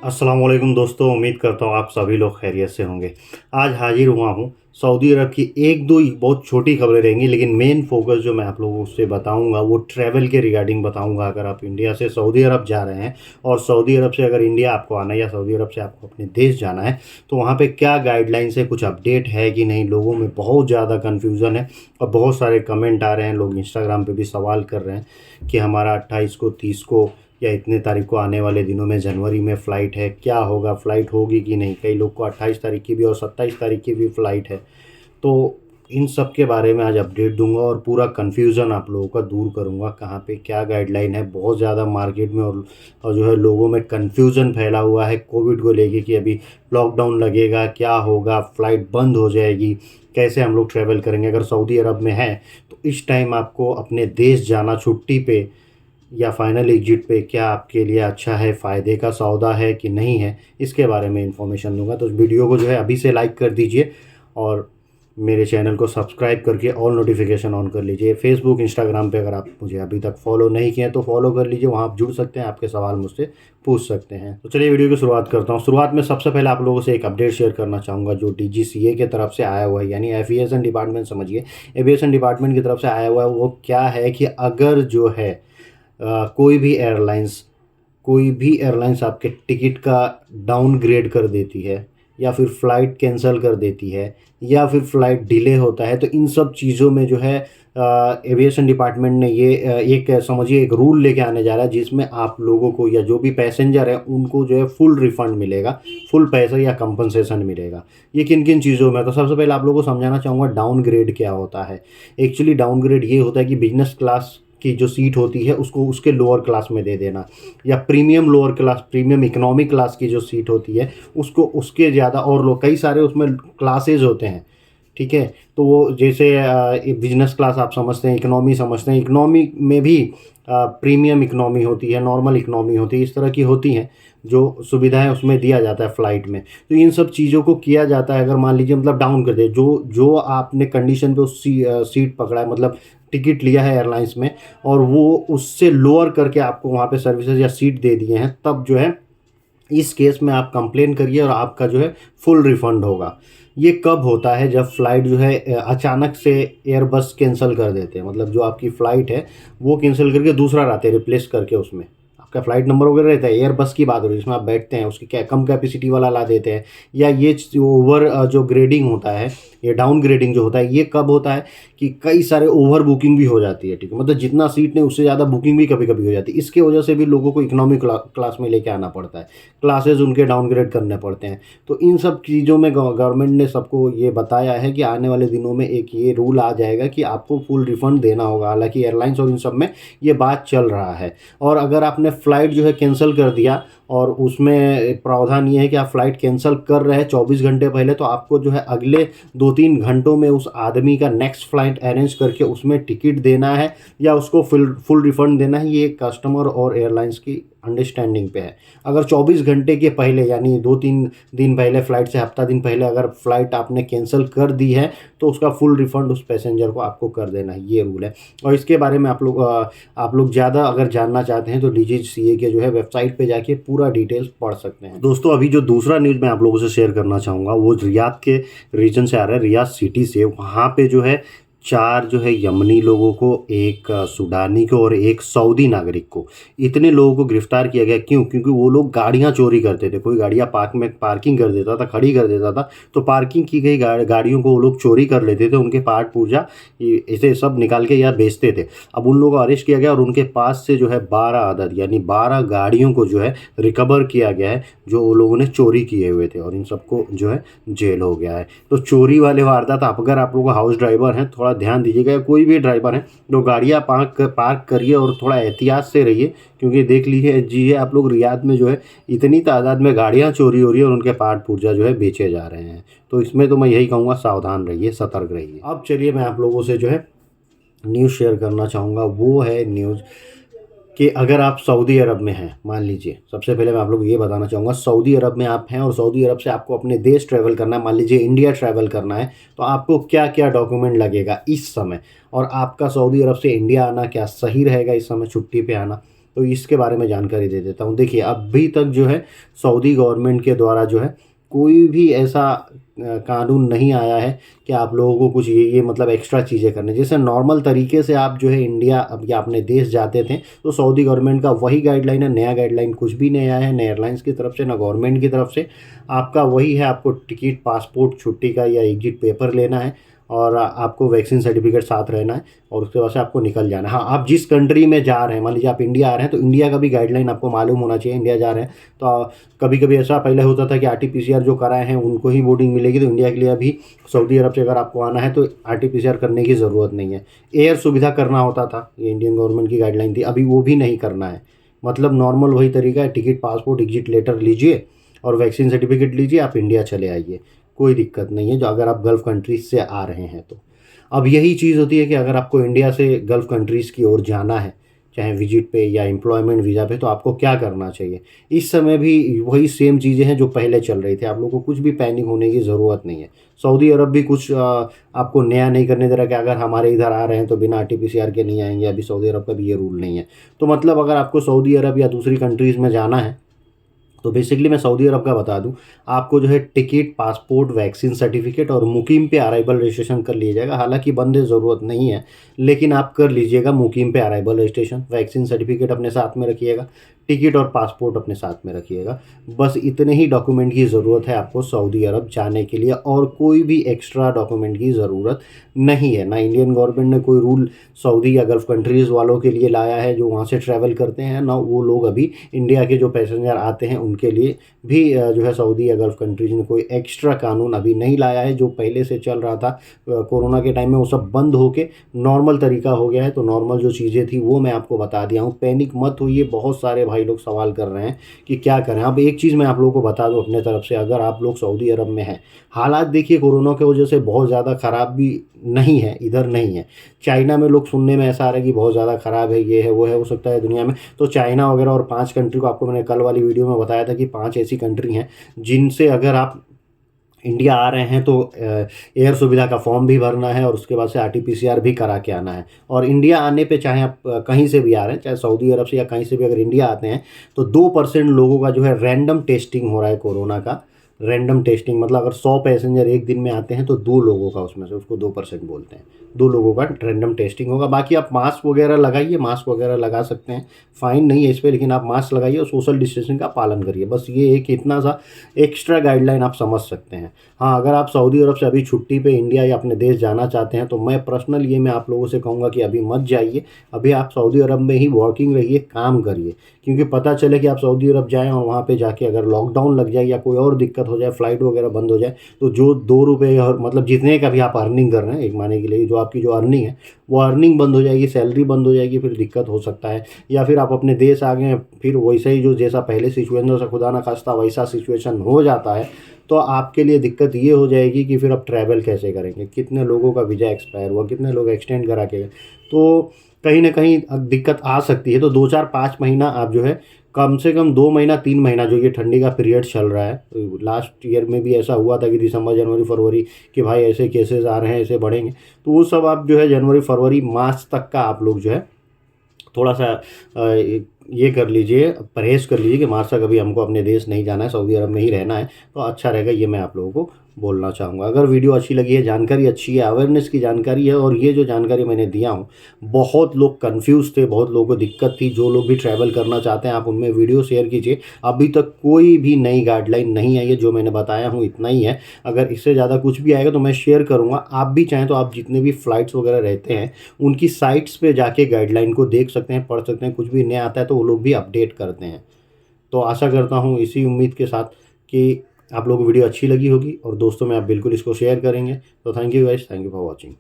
अस्सलाम वालेकुम दोस्तों, उम्मीद करता हूँ आप सभी लोग खैरियत से होंगे। आज हाजिर हुआ हूँ सऊदी अरब की एक दो ही बहुत छोटी खबरें रहेंगी, लेकिन मेन फोकस जो मैं आप लोगों से बताऊंगा वो ट्रैवल के रिगार्डिंग बताऊंगा। अगर आप इंडिया से सऊदी अरब जा रहे हैं और सऊदी अरब से अगर इंडिया आपको आना है या सऊदी अरब से आपको अपने देश जाना है तो वहाँ पे क्या गाइडलाइंस है, कुछ अपडेट है कि नहीं। लोगों में बहुत ज़्यादा कन्फ्यूज़न है और बहुत सारे कमेंट आ रहे हैं, लोग इंस्टाग्राम पर भी सवाल कर रहे हैं कि हमारा 28 को 30 को या इतने तारीख को आने वाले दिनों में जनवरी में फ़्लाइट है, क्या होगा, फ़्लाइट होगी कि नहीं। कई लोग को 28 तारीख की भी और 27 तारीख की भी फ़्लाइट है। तो इन सब के बारे में आज अपडेट दूंगा और पूरा कन्फ्यूज़न आप लोगों का दूर करूंगा, कहाँ पे क्या गाइडलाइन है। बहुत ज़्यादा मार्केट में और जो है लोगों में कन्फ्यूज़न फैला हुआ है कोविड को लेके कि अभी लॉकडाउन लगेगा, क्या होगा, फ़्लाइट बंद हो जाएगी, कैसे हम लोग ट्रैवल करेंगे। अगर सऊदी अरब में है तो इस टाइम आपको अपने देश जाना छुट्टी पे या फाइनल एग्जिट पे क्या आपके लिए अच्छा है, फ़ायदे का सौदा है कि नहीं है, इसके बारे में इंफॉर्मेशन दूंगा। तो इस वीडियो को जो है अभी से लाइक कर दीजिए और मेरे चैनल को सब्सक्राइब करके ऑल नोटिफिकेशन ऑन कर लीजिए। फेसबुक इंस्टाग्राम पे अगर आप मुझे अभी तक फॉलो नहीं किए तो फॉलो कर लीजिए, वहाँ आप जुड़ सकते हैं, आपके सवाल मुझसे पूछ सकते हैं। तो चलिए वीडियो की शुरुआत करता हूँ। शुरुआत में सबसे पहले आप लोगों से एक अपडेट शेयर करना चाहूँगा जो DGCA की तरफ से आया हुआ है, यानी एविएशन डिपार्टमेंट समझिए, एविएशन डिपार्टमेंट की तरफ से आया हुआ है। वो क्या है कि अगर जो है कोई भी एयरलाइंस आपके टिकट का डाउनग्रेड कर देती है या फिर फ़्लाइट कैंसिल कर देती है या फिर फ़्लाइट डिले होता है, तो इन सब चीज़ों में जो है एविएशन डिपार्टमेंट ने ये एक समझिए एक रूल लेके आने जा रहा है जिसमें आप लोगों को या जो भी पैसेंजर है उनको जो है फुल रिफ़ंड मिलेगा, फुल पैसा या कंपनसेशन मिलेगा। ये किन किन चीज़ों में, तो सबसे पहले आप लोगों को समझाना चाहूँगा डाउनग्रेड क्या होता है। एक्चुअली डाउनग्रेड ये होता है कि बिजनेस क्लास की जो सीट होती है उसको उसके लोअर क्लास में दे देना, या premium lower class, premium economy class की जो सीट होती है उसको उसके ज़्यादा और लोग, कई सारे उसमें क्लासेज होते हैं, ठीक है। तो वो जैसे बिजनेस क्लास आप समझते हैं, इकोनॉमी समझते हैं, इकोनॉमी में भी प्रीमियम इकोनॉमी होती है, नॉर्मल इकोनॉमी होती है, इस तरह की होती हैं जो सुविधाएं उसमें दिया जाता है फ़्लाइट में। तो इन सब चीज़ों को किया जाता है। अगर मान लीजिए मतलब डाउन कर दे, जो जो आपने कंडीशन पे उस सीट पकड़ा है, मतलब टिकट लिया है एयरलाइंस में और वो उससे लोअर करके आपको वहाँ पे सर्विसेज या सीट दे दिए हैं, तब जो है इस केस में आप कंप्लेन करिए और आपका जो है फुल रिफ़ंड होगा। ये कब होता है, जब फ़्लाइट जो है अचानक से एयरबस कैंसिल कर देते हैं, मतलब जो आपकी फ़्लाइट है वो कैंसिल करके दूसरा लाते हैं रिप्लेस करके, उसमें आपका फ़्लाइट नंबर वगैरह रहता है, एयरबस की बात हो रही है जिसमें आप बैठते हैं, उसकी क्या कम कैपेसिटी वाला ला देते हैं। या ये ओवर जो ग्रेडिंग होता है, ये डाउन ग्रेडिंग जो होता है, ये कब होता है कि कई सारे ओवर बुकिंग भी हो जाती है, ठीक है, मतलब जितना सीट नहीं उससे ज़्यादा बुकिंग भी कभी कभी हो जाती है। इसके वजह से भी लोगों को इकोनॉमी क्लास में लेके आना पड़ता है, क्लासेज उनके डाउनग्रेड करने पड़ते हैं। तो इन सब चीज़ों में गवर्नमेंट ने सबको ये बताया है कि आने वाले दिनों में एक ये रूल आ जाएगा कि आपको फुल रिफ़ंड देना होगा। हालांकि एयरलाइंस और इन सब में ये बात चल रहा है। और अगर आपने फ़्लाइट जो है कैंसिल कर दिया और उसमें प्रावधान ये है कि आप फ़्लाइट कैंसिल कर रहे हैं 24 घंटे पहले, तो आपको जो है अगले 2-3 घंटों में उस आदमी का नेक्स्ट फ़्लाइट अरेंज करके उसमें टिकट देना है या उसको फुल रिफ़ंड देना है। ये कस्टमर और एयरलाइंस की अंडरस्टैंडिंग पे है। अगर 24 घंटे के पहले यानी 2-3 दिन पहले, फ़्लाइट से हफ्ता दिन पहले अगर फ़्लाइट आपने कैंसिल कर दी है तो उसका फुल रिफ़ंड उस पैसेंजर को आपको कर देना है, ये रूल है। और इसके बारे में आप लोग ज़्यादा अगर जानना चाहते हैं तो DGCA के जो है वेबसाइट पे जाके पूरा डिटेल्स पढ़ सकते हैं। दोस्तों अभी जो दूसरा न्यूज़ मैं आप लोगों से शेयर करना चाहूँगा वो रियाद के रीजन से आ रहा है, रियाद सिटी से। वहाँ पे जो है 4 जो है यमनी लोगों को, एक सूडानी को और एक सऊदी नागरिक को, इतने लोगों को गिरफ्तार किया गया। क्यों? क्योंकि वो लोग गाड़ियाँ चोरी करते थे। कोई गाड़ियाँ पार्किंग कर देता था, खड़ी कर देता था, तो पार्किंग की गई गाड़ियों को वो लोग चोरी कर लेते थे, उनके पार्ट पुर्जा इसे सब निकाल के या बेचते थे। अब उन लोगों को अरेस्ट किया गया और उनके पास से जो है 12 अदद यानी 12 गाड़ियों को जो है रिकवर किया गया है जो वो लोगों ने चोरी किए हुए थे, और इन सबको जो है जेल हो गया है। तो चोरी वाले वारदात, अगर आप लोग हाउस ड्राइवर हैं थोड़ा ध्यान दीजिएगा, कोई भी ड्राइवर है तो गाड़ियाँ पार्क करिए और थोड़ा एहतियात से रहिए, क्योंकि देख लीजिए आप लोग रियाद में जो है इतनी तादाद में गाड़ियाँ चोरी हो रही है और उनके पार्ट पुर्जा जो है बेचे जा रहे हैं। तो इसमें तो मैं यही कहूँगा सावधान रहिए, सतर्क रहिए। अब चलिए मैं आप लोगों से जो है न्यूज़ शेयर करना चाहूँगा, वो है न्यूज़ कि अगर आप सऊदी अरब में हैं, मान लीजिए, सबसे पहले मैं आप लोग ये बताना चाहूँगा, सऊदी अरब में आप हैं और सऊदी अरब से आपको अपने देश ट्रैवल करना है, मान लीजिए इंडिया ट्रैवल करना है, तो आपको क्या क्या डॉक्यूमेंट लगेगा इस समय, और आपका सऊदी अरब से इंडिया आना क्या सही रहेगा इस समय छुट्टी पे आना। तो इसके बारे में जानकारी दे देता हूँ। देखिए, अभी तक जो है सऊदी गवर्नमेंट के द्वारा जो है कोई भी ऐसा कानून नहीं आया है कि आप लोगों को कुछ ये मतलब एक्स्ट्रा चीज़ें करनी। जैसे नॉर्मल तरीके से आप जो है इंडिया अब या अपने देश जाते थे तो सऊदी गवर्नमेंट का वही गाइडलाइन है, नया गाइडलाइन कुछ भी नहीं आया है, न एयरलाइंस की तरफ से न गवर्नमेंट की तरफ से। आपका वही है, आपको टिकट, पासपोर्ट, छुट्टी का या एग्जिट पेपर लेना है और आपको वैक्सीन सर्टिफिकेट साथ रहना है और उसके बाद से आपको निकल जाना है। हाँ, आप जिस कंट्री में जा रहे हैं, मान लीजिए आप इंडिया आ रहे हैं तो इंडिया का भी गाइडलाइन आपको मालूम होना चाहिए। इंडिया जा रहे हैं तो कभी कभी ऐसा पहले होता था कि RT-PCR जो कराए हैं उनको ही बोर्डिंग मिलेगी, तो इंडिया के लिए अभी सऊदी अरब से अगर आपको आना है तो RT-PCR करने की ज़रूरत नहीं है। एयर सुविधा करना होता था, ये इंडियन गवर्नमेंट की गाइडलाइन थी, अभी वो भी नहीं करना है। मतलब नॉर्मल वही तरीका है, टिकट, पासपोर्ट, एग्जिट लेटर लीजिए और वैक्सीन सर्टिफिकेट लीजिए, आप इंडिया चले आइए, कोई दिक्कत नहीं है जो अगर आप गल्फ़ कंट्रीज़ से आ रहे हैं तो। अब यही चीज़ होती है कि अगर आपको इंडिया से गल्फ़ कंट्रीज़ की ओर जाना है, चाहे विजिट पे या एम्प्लॉयमेंट वीज़ा पे, तो आपको क्या करना चाहिए। इस समय भी वही सेम चीज़ें हैं जो पहले चल रही थी, आप लोगों को कुछ भी पैनिक होने की ज़रूरत नहीं है। सऊदी अरब भी कुछ आपको नया नहीं करने दे रहा कि अगर हमारे इधर आ रहे हैं तो बिना RT-PCR के नहीं आएंगे, अभी सऊदी अरब का भी ये रूल नहीं है। तो मतलब अगर आपको सऊदी अरब या दूसरी कंट्रीज़ में जाना है तो बेसिकली मैं सऊदी अरब का बता दूं, आपको जो है टिकट, पासपोर्ट, वैक्सीन सर्टिफिकेट और मुकीम पे अराइवल रजिस्ट्रेशन कर लीजिएगा। हालांकि बंदे ज़रूरत नहीं है, लेकिन आप कर लीजिएगा मुकीम पे अराइवल रजिस्ट्रेशन। वैक्सीन सर्टिफिकेट अपने साथ में रखिएगा, टिकट और पासपोर्ट अपने साथ में रखिएगा। बस इतने ही डॉक्यूमेंट की ज़रूरत है आपको सऊदी अरब जाने के लिए, और कोई भी एक्स्ट्रा डॉक्यूमेंट की ज़रूरत नहीं है। ना इंडियन गवर्नमेंट ने कोई रूल सऊदी या गल्फ़ कंट्रीज़ वालों के लिए लाया है जो वहाँ से ट्रैवल करते हैं, ना वो लोग अभी इंडिया के जो पैसेंजर आते हैं उनके लिए भी जो है सऊदी या गल्फ़ कंट्रीज़ ने कोई एक्स्ट्रा कानून अभी नहीं लाया है। जो पहले से चल रहा था कोरोना के टाइम में, वो सब बंद होके नॉर्मल तरीका हो गया है। तो नॉर्मल जो चीज़ें थी वो मैं आपको बता दिया हूँ, पैनिक मत होइए। बहुत सारे भाई लोग सवाल कर रहे हैं कि क्या करें। अब एक चीज़ मैं आप लोगों को बता दूँ अपने तरफ से, अगर आप लोग सऊदी अरब में हैं, हालात देखिए कोरोना की वजह से बहुत ज़्यादा ख़राब भी नहीं है, इधर नहीं है। चाइना में लोग सुनने में ऐसा आ रहा है कि बहुत ज़्यादा ख़राब है, ये है वो है, हो सकता है दुनिया में। तो चाइना वगैरह और 5 कंट्री को आपको मैंने कल वाली वीडियो में बताया था कि 5 ऐसी कंट्री हैं जिनसे अगर आप इंडिया आ रहे हैं तो एयर सुविधा का फॉर्म भी भरना है और उसके बाद से RT-PCR भी करा के आना है। और इंडिया आने पे चाहे आप कहीं से भी आ रहे हैं, चाहे सऊदी अरब से या कहीं से भी अगर इंडिया आते हैं, तो 2% लोगों का जो है रैंडम टेस्टिंग हो रहा है कोरोना का। रैंडम टेस्टिंग मतलब अगर 100 पैसेंजर एक दिन में आते हैं तो 2 लोगों का, उसमें से उसको 2% बोलते हैं, 2 लोगों का रैंडम टेस्टिंग होगा। बाकी आप मास्क वगैरह लगाइए, मास्क वगैरह लगा सकते हैं, फ़ाइन नहीं है इस पर, लेकिन आप मास्क लगाइए और सोशल डिस्टेंसिंग का पालन करिए। बस ये एक इतना सा एक्स्ट्रा गाइडलाइन आप समझ सकते हैं। हाँ, अगर आप सऊदी अरब से अभी छुट्टी पे इंडिया या अपने देश जाना चाहते हैं तो मैं पर्सनल ये मैं आप लोगों से कहूँगा कि अभी मत जाइए। अभी आप सऊदी अरब में ही वर्किंग रहिए, काम करिए, क्योंकि पता चले कि आप सऊदी अरब जाएँ और वहाँ पे जाके अगर लॉकडाउन लग जाए या कोई और दिक्कत हो जाए, फ़्लाइट वगैरह बंद हो जाए, तो जो 2 रुपये और मतलब जितने का भी आप अर्निंग कर रहे हैं, एक महीने के लिए जो आपकी जो अर्निंग है वो अर्निंग बंद हो जाएगी, सैलरी बंद हो जाएगी, फिर दिक्कत हो सकता है। या फिर आप अपने देश आ गए, फिर वैसे ही जो जैसा पहले सिचुएशन था, खुदा ना खास्ता वैसा सिचुएशन हो जाता है, तो आपके लिए दिक्कत ये हो जाएगी कि फिर आप ट्रैवल कैसे करेंगे। कितने लोगों का वीज़ा एक्सपायर हुआ, कितने लोग एक्सटेंड करा के गए, तो कहीं ना कहीं दिक्कत आ सकती है। तो 2 4 5 महीना आप जो है, कम से कम 2 महीना 3 महीना, जो ये ठंडी का पीरियड चल रहा है, लास्ट ईयर में भी ऐसा हुआ था कि दिसंबर, जनवरी, फरवरी कि भाई ऐसे केसेस आ रहे हैं, ऐसे बढ़ेंगे, तो वो सब आप जो है जनवरी, फरवरी, मार्च तक का आप लोग जो है थोड़ा सा ये कर लीजिए, परहेज़ कर लीजिए कि मार्च तक अभी हमको अपने देश नहीं जाना है, सऊदी अरब में ही रहना है, तो अच्छा रहेगा। ये मैं आप लोगों को बोलना चाहूँगा। अगर वीडियो अच्छी लगी है, जानकारी अच्छी है, अवेयरनेस की जानकारी है, और ये जो जानकारी मैंने दिया हूँ, बहुत लोग कन्फ्यूज़ थे, बहुत लोगों को दिक्कत थी, जो लोग भी ट्रैवल करना चाहते हैं आप उनमें वीडियो शेयर कीजिए। अभी तक कोई भी नई गाइडलाइन नहीं आई है, जो मैंने बताया हूँ इतना ही है। अगर इससे ज़्यादा कुछ भी आएगा तो मैं शेयर करूँगा। आप भी चाहें तो आप जितने भी फ़्लाइट्स वगैरह रहते हैं उनकी साइट्स पे जाके गाइडलाइन को देख सकते हैं, पढ़ सकते हैं। कुछ भी नया आता है तो वो लोग भी अपडेट करते हैं। तो आशा करता हूँ इसी उम्मीद के साथ कि आप लोगों को वीडियो अच्छी लगी होगी और दोस्तों में आप बिल्कुल इसको शेयर करेंगे। तो thank you guys, thank you for watching.